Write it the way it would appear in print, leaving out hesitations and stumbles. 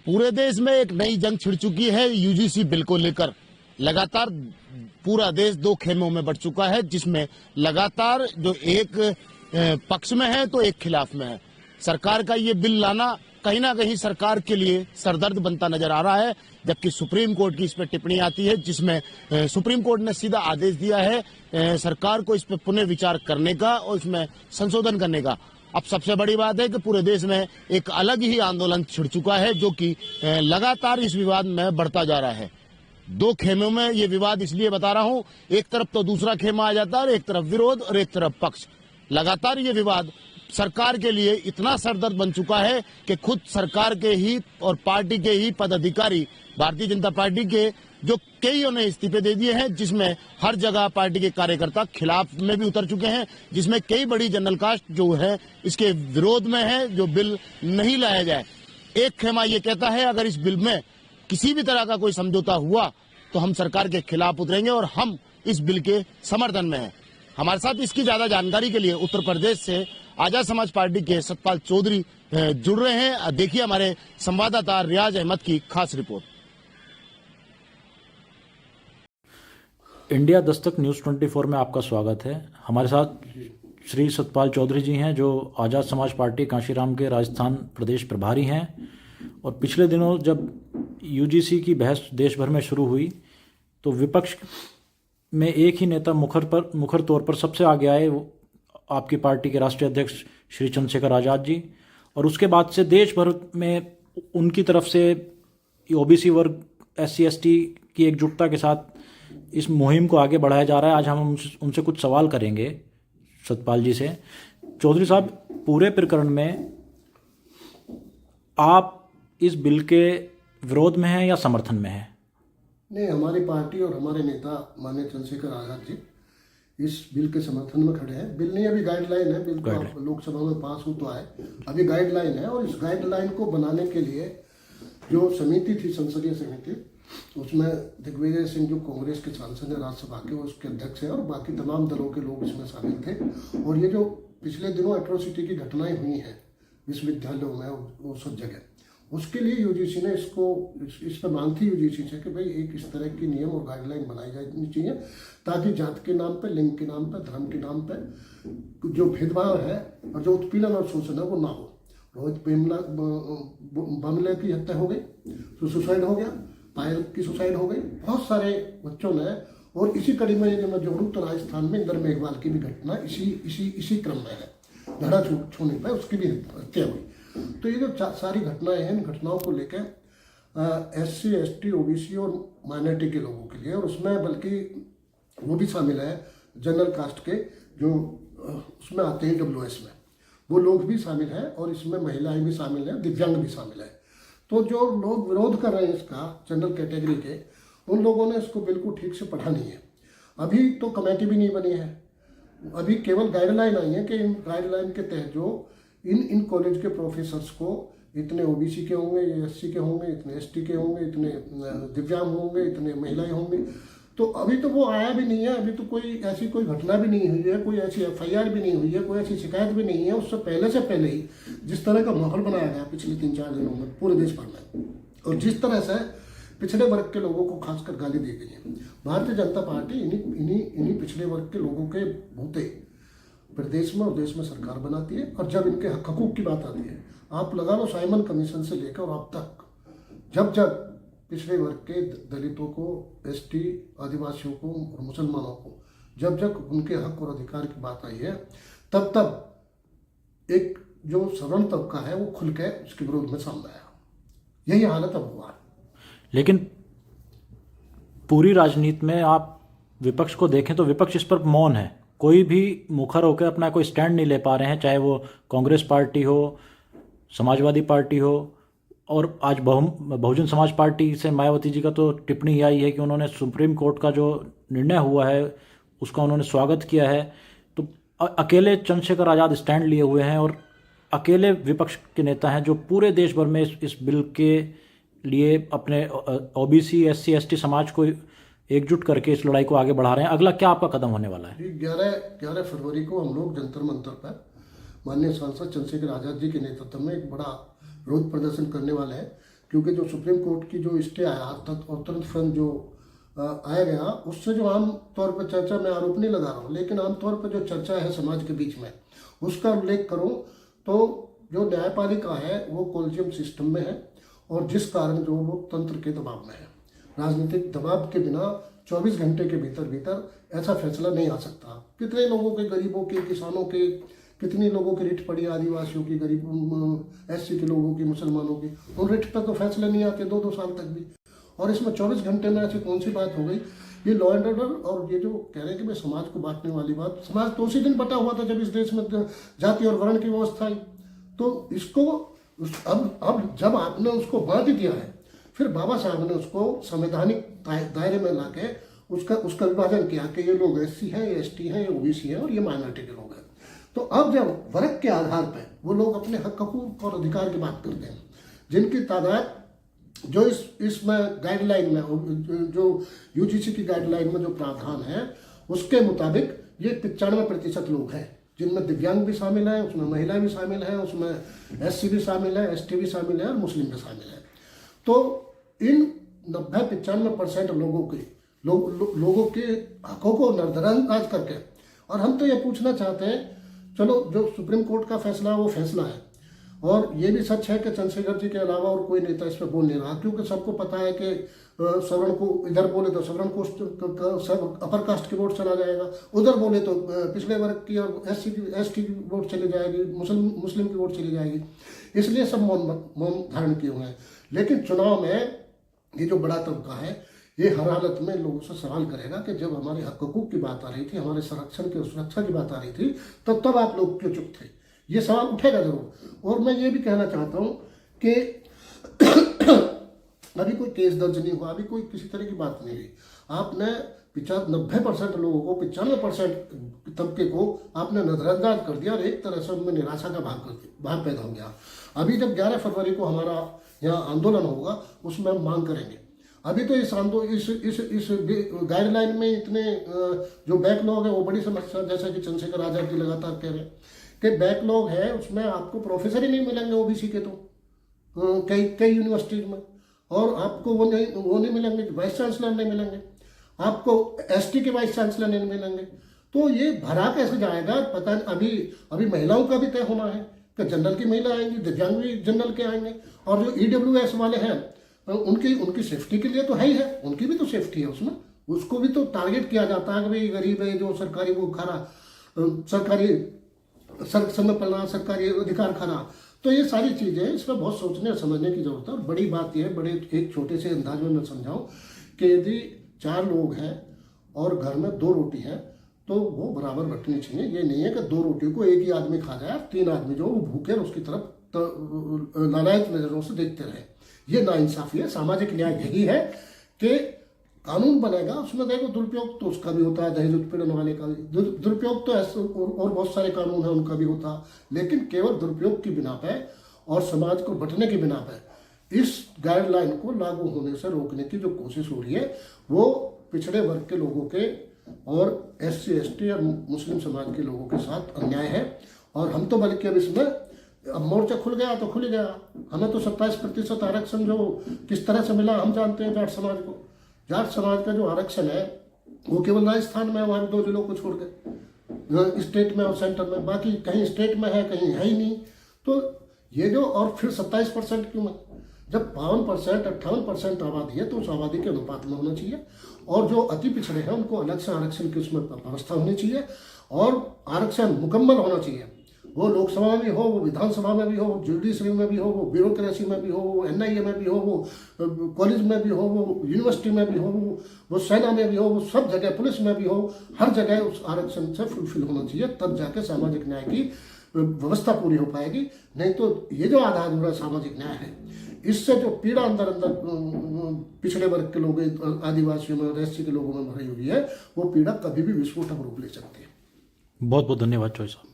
पूरे देश में एक नई जंग छिड़ चुकी है यूजीसी बिल को लेकर। लगातार पूरा देश दो खेमों में बढ़ चुका है, जिसमें लगातार जो एक पक्ष में है तो एक खिलाफ में है। सरकार का ये बिल लाना कहीं ना कहीं सरकार के लिए सरदर्द बनता नजर आ रहा है, जबकि सुप्रीम कोर्ट की इस पर टिप्पणी आती है, जिसमें सुप्रीम कोर्ट ने सीधा आदेश दिया है सरकार को इस पर पुनः विचार करने का और इसमें संशोधन करने का। अब सबसे बड़ी बात है कि पूरे देश में एक अलग ही आंदोलन छिड़ चुका है, जो कि लगातार इस विवाद में बढ़ता जा रहा है। दो खेमों में ये विवाद इसलिए बता रहा हूं, एक तरफ तो दूसरा खेमा आ जाता है और एक तरफ विरोध और एक तरफ पक्ष। लगातार ये विवाद सरकार के लिए इतना सरदर्द बन चुका है कि खुद सरकार के ही और पार्टी के ही पदाधिकारी, भारतीय जनता पार्टी के जो कईयों ने इस्तीफे दे दिए हैं, जिसमें हर जगह पार्टी के कार्यकर्ता खिलाफ में भी उतर चुके हैं, जिसमें कई बड़ी जनरल कास्ट जो है इसके विरोध में है, जो बिल नहीं लाया जाए। एक खेमा ये कहता है अगर इस बिल में किसी भी तरह का कोई समझौता हुआ तो हम सरकार के खिलाफ उतरेंगे और हम इस बिल के समर्थन में हैं। हमारे साथ इसकी ज्यादा जानकारी के लिए उत्तर प्रदेश से आजाद समाज पार्टी के सतपाल चौधरी जुड़ रहे हैं। देखिए हमारे संवाददाता रियाज अहमद की खास रिपोर्ट। इंडिया दस्तक न्यूज़ 24 में आपका स्वागत है। हमारे साथ श्री सतपाल चौधरी जी हैं, जो आजाद समाज पार्टी कांशीराम के राजस्थान प्रदेश प्रभारी हैं। और पिछले दिनों जब यूजीसी की बहस देश भर में शुरू हुई तो विपक्ष में एक ही नेता मुखर तौर पर सबसे आगे आए, आपकी पार्टी के राष्ट्रीय अध्यक्ष श्री चंद्रशेखर आज़ाद जी। और उसके बाद से देश भर में उनकी तरफ से ओबीसी वर्ग, SC ST की एकजुटता के साथ इस मुहिम को आगे बढ़ाया जा रहा है। आज हम उनसे कुछ सवाल करेंगे सतपाल जी से। चौधरी साहब, पूरे प्रकरण में आप इस बिल के विरोध में हैं या समर्थन में हैं? नहीं, हमारी पार्टी और हमारे नेता माननीय चंद्रशेखर आज़ाद जी इस बिल के समर्थन में खड़े हैं। बिल नहीं, अभी गाइडलाइन है। बिल तो लोकसभा में पास हो तो आए, अभी गाइडलाइन है। और इस गाइडलाइन को बनाने के लिए जो समिति थी, संसदीय समिति, उसमें दिग्विजय सिंह जो कांग्रेस के सांसद हैं राज्यसभा के, वो उसके अध्यक्ष हैं और बाकी तमाम दलों के लोग इसमें शामिल थे। और ये जो पिछले दिनों एट्रोसिटी की घटनाएं हुई हैं विश्वविद्यालयों में, वो सब जगह, उसके लिए यूजीसी ने इस पर मांग थी यूजीसी से कि भाई एक इस तरह की नियम और गाइडलाइन बनाई जानी चाहिए, ताकि जात के नाम पे, लिंग के नाम पे, धर्म के नाम पे जो भेदभाव है और जो उत्पीड़न और शोषण है वो ना हो। रोहित बामले की हत्या हो गई, तो सुसाइड हो गया, पायल की सुसाइड हो गई, बहुत सारे बच्चों ने। और इसी कड़ी में मैं जोड़ूँ तो राजस्थान में इंदर मेघवाल की भी घटना इसी क्रम में है। धड़ा छूने पर उसकी भी हत्या हुई। तो ये जो सारी घटनाएं हैं, इन घटनाओं को लेकर SC ST OBC और माइनॉरिटी के लोगों के लिए, और उसमें बल्कि वो भी शामिल है जनरल कास्ट के जो उसमें आते हैं WS में, वो लोग भी शामिल हैं। और इसमें महिलाएं भी शामिल हैं, दिव्यांग भी शामिल है। तो जो लोग विरोध कर रहे हैं इसका, जनरल कैटेगरी के, उन लोगों ने इसको बिल्कुल ठीक से पढ़ा नहीं है। अभी तो कमेटी भी नहीं बनी है, अभी केवल गाइडलाइन आई है कि इन गाइडलाइन के तहत जो इन कॉलेज के प्रोफेसर्स को इतने OBC के होंगे, ये SC के होंगे, इतने ST के होंगे, इतने दिव्यांग होंगे, इतने महिलाएं होंगी। तो अभी तो वो आया भी नहीं है, अभी तो कोई ऐसी कोई घटना भी नहीं हुई है, कोई ऐसी FIR भी नहीं हुई है, कोई ऐसी शिकायत भी नहीं है। उससे पहले ही जिस तरह का माहौल बनाया गया पिछले 3-4 दिनों में पूरे देश भर में, और जिस तरह से पिछड़े वर्ग के लोगों को खासकर गाली दी गई है, भारतीय जनता पार्टी इन्हीं पिछड़े वर्ग के लोगों के भूते प्रदेश में और देश में सरकार बनाती है। और जब इनके हकूक की बात आती है, आप लगा लो साइमन कमीशन से लेकर और अब तक, जब पिछड़े वर्ग के दलितों को, ST आदिवासियों को और मुसलमानों को जब उनके हक और अधिकार की बात आई है, तब एक जो सवर्ण तबका है वो खुल के उसके विरोध में सामने आया। यही हालत अब हुआ है। लेकिन पूरी राजनीति में आप विपक्ष को देखें तो विपक्ष इस पर मौन है, कोई भी मुखर होकर अपना कोई स्टैंड नहीं ले पा रहे हैं, चाहे वो कांग्रेस पार्टी हो, समाजवादी पार्टी हो। और आज बहुजन समाज पार्टी से मायावती जी का तो टिप्पणी आई है कि उन्होंने सुप्रीम कोर्ट का जो निर्णय हुआ है उसका उन्होंने स्वागत किया है। तो अकेले चंद्रशेखर आज़ाद स्टैंड लिए हुए हैं और अकेले विपक्ष के नेता हैं जो पूरे देश भर में इस बिल के लिए अपने OBC SC ST समाज को एकजुट करके इस लड़ाई को आगे बढ़ा रहे हैं। अगला क्या आपका कदम होने वाला है? 11 फरवरी को हम लोग जंतर मंतर पर माननीय सांसद चंद्रशेखर आज़ाद जी के नेतृत्व में एक बड़ा विरोध प्रदर्शन करने वाले हैं क्योंकि जो सुप्रीम कोर्ट की जो स्टे आया और तुरंत फिल्म जो आया गया, उससे जो आम तौर पर चर्चा, मैं आरोप नहीं लगा रहा हूँ, लेकिन आमतौर पर जो चर्चा है समाज के बीच में, उसका उल्लेख करूँ तो जो न्यायपालिका है वो कॉलेजियम सिस्टम में है, और जिस कारण जो वो तंत्र के दबाव में है। राजनीतिक दबाव के बिना 24 घंटे के भीतर ऐसा फैसला नहीं आ सकता। कितने लोगों के, गरीबों के, किसानों के, कितनी लोगों की रिट पड़ी, आदिवासियों की, गरीब SC के लोगों की, मुसलमानों की, उन रिट पर तो फैसले नहीं आते 2-2 साल तक भी। और इसमें 24 घंटे में ऐसी कौन सी बात हो गई? ये लॉ एंड ऑर्डर, और ये जो कह रहे हैं कि भाई समाज को बांटने वाली बात, समाज तो उसी दिन बटा हुआ था जब इस देश में जाति और वर्ण की व्यवस्था आई। तो इसको अब जब आपने उसको बांट दिया है, फिर बाबा साहब ने उसको संवैधानिक दायरे में लाके उसका विभाजन किया कि ये लोग SC हैं, ये ST हैं, ये OBC हैं और ये माइनॉरिटी के लोग हैं। तो अब जब वर्ग के आधार पर वो लोग अपने हक हकूक और अधिकार की बात करते हैं, जिनकी तादाद जो इसमें गाइडलाइन में, जो UGC की गाइडलाइन में जो प्रावधान है उसके मुताबिक ये 95% लोग हैं, जिनमें दिव्यांग भी शामिल है, उसमें महिलाएं भी शामिल हैं, उसमें SC भी शामिल है, ST भी शामिल है और मुस्लिम भी शामिल है। तो इन 90-95% लोगों के हकों को नजरअंदाज करके, और हम तो ये पूछना चाहते हैं, चलो जो सुप्रीम कोर्ट का फैसला है वो फैसला है, और ये भी सच है कि चंद्रशेखर जी के अलावा और कोई नेता इस पर बोल नहीं रहा, क्योंकि सबको पता है कि सवर्ण को इधर बोले तो सवर्ण को सब अपर कास्ट की वोट चला जाएगा, उधर बोले तो पिछड़े वर्ग की और ST की वोट चली जाएगी, मुस्लिम की वोट चली जाएगी, इसलिए सब मौन धारण किए हुए हैं। लेकिन चुनाव में ये जो बड़ा तबका है, ये हर हालत में लोगों से सवाल करेगा कि जब हमारे हक हकूक की बात आ रही थी, हमारे संरक्षण की सुरक्षा की बात आ रही थी, तब आप लोग क्यों चुप थे? ये सवाल उठेगा जरूर। और मैं ये भी कहना चाहता हूँ कि अभी कोई केस दर्ज नहीं हुआ, अभी कोई किसी तरह की बात नहीं हुई। आपने 90% लोगों को, 95% तबके को आपने नजरअंदाज कर दिया, और एक तरह से उनमें निराशा का भाव पैदा हो गया। अभी जब 11 फरवरी को हमारा यहाँ आंदोलन होगा, उसमें हम मांग करेंगे। अभी तो इस गाइडलाइन में इतने जो बैकलॉग है वो बड़ी समस्या, जैसा कि चंद्रशेखर आजाद जी लगातार कह रहे हैं कि बैकलॉग है, उसमें आपको प्रोफेसर ही नहीं मिलेंगे OBC के, तो कई यूनिवर्सिटीज में, और आपको वो नहीं मिलेंगे, वाइस चांसलर नहीं मिलेंगे, आपको ST के वाइस चांसलर नहीं मिलेंगे। तो ये भरा कैसे जाएगा? पता नहीं। अभी महिलाओं का भी तय होना है कि जनरल की महिला आएंगी, दिव्यांग भी जनरल के आएंगे, और जो EWS वाले हैं उनकी सेफ्टी के लिए तो है ही है, उनकी भी तो सेफ्टी है उसमें, उसको भी तो टारगेट किया जाता है कि भाई गरीब है जो सरकारी वो खा रहा, सरकारी समय पड़ रहा, सरकारी अधिकार खा रहा। तो ये सारी चीज़ें, इसमें बहुत सोचने और समझने की जरूरत है। और बड़ी बात यह है, बड़े एक छोटे से अंदाज में मैं समझाऊं कि यदि 4 लोग हैं और घर में 2 रोटी है, तो वो बराबर बंटनी चाहिए। ये नहीं है कि 2 रोटियों को एक ही आदमी खा जाए, 3 आदमी जो वो भूखे उसकी तरफ नालायक नजरों से देखते रहे। ये नाइंसाफी है। सामाजिक न्याय यही है कि कानून बनेगा, उसमें देखो दुरुपयोग तो उसका भी होता है, दहेज उत्पीड़न वाले का भी दुरुपयोग तो ऐसे और बहुत सारे कानून हैं उनका भी होता, लेकिन केवल दुरुपयोग की बिना पे और समाज को बंटने की बिना पे इस गाइडलाइन को लागू होने से रोकने की जो कोशिश हो रही है, वो पिछड़े वर्ग के लोगों के और SC ST और मुस्लिम समाज के लोगों के साथ अन्याय है। और हम तो बल्कि अब इसमें, अब मोर्चा खुल गया तो खुल गया। हमें तो 27% आरक्षण जो किस तरह से मिला हम जानते हैं। जाट समाज को, जाट समाज का जो आरक्षण है वो केवल राजस्थान में, वहाँ 2 जिलों को छोड़ के, स्टेट में और सेंटर में, बाकी कहीं स्टेट में है कहीं है ही नहीं। तो ये जो, और फिर 27% क्यों है? जब 52% 58% आबादी है तो उस आबादी के अनुपात में होना चाहिए, और जो अति पिछड़े हैं उनको अलग से आरक्षण की उसमें व्यवस्था होनी चाहिए, और आरक्षण मुकम्मल होना चाहिए। वो लोकसभा में भी हो, वो विधानसभा में भी हो, जुडिशरी में भी हो, वो ब्यूरोक्रेसी में भी हो, वो NIA में भी हो, वो कॉलेज में भी हो, वो यूनिवर्सिटी में भी हो, वो सेना में भी हो, वो सब जगह, पुलिस में भी हो, हर जगह उस आरक्षण से फुलफिल होना चाहिए। तब जाके सामाजिक न्याय की व्यवस्था पूरी हो पाएगी। नहीं तो ये जो आधारभूत सामाजिक न्याय है, इससे जो पीड़ा अंदर पिछड़े वर्ग के लोग, आदिवासियों में, SC के लोगों में भरी हुई है, वो पीड़ा कभी भी विस्फोटक रूप ले सकती है। बहुत बहुत धन्यवाद चौधरी साहब।